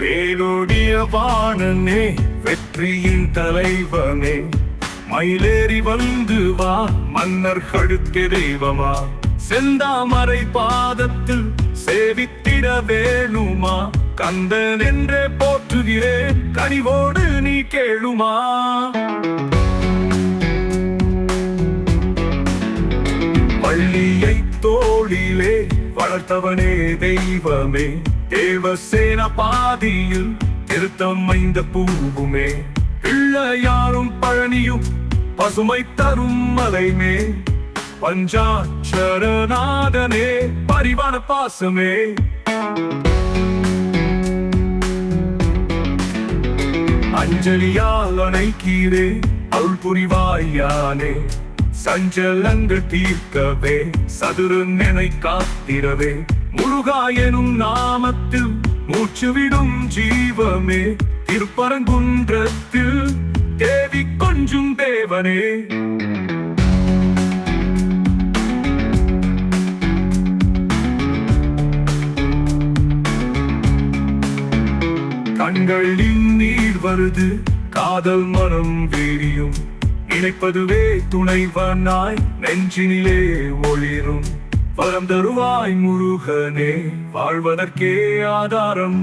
வேலோடிய வாணனே, வெற்றியின் தலைவனே, மயிலேறி வந்து வா, மன்னர்களுக்கு தெய்வமா, செந்தாமரை பாதத்தில் சேவித்திட வேணுமா, கந்தன் என்றே போற்றுகிறேன், கனிவோடு நீ கேளுமா. பள்ளியை தோளிலே வளர்த்தவனே தெய்வமே, தேவசேன பாதியில் திருத்தம் ஐந்த பூவுமே, பிள்ளையாரும் பழனியும் பசுமை தரும் மலைமே, பஞ்சாட்சரநாதனே பரிவான பாசமே. அஞ்சலியால் அணைக்கீரே அருள் புரிவாயானே, சஞ்சலங்கள் தீர்க்கவே சதுரன் என்னை காத்திரவே, முருகா எனும் நாமத்தில் மூச்சுவிடும் ஜீவமே, திருப்பரங்குன்றத்தில் தேவி கொஞ்சும் தேவனே. கண்களின் நீர் வருது, காதல் மனம் வேரியும், நினைப்பதுவே துணைவனாய் நெஞ்சினிலே ஒளிரும், வரம் தருவாய் முருகனே, வாழ்வதற்கே ஆதாரம்.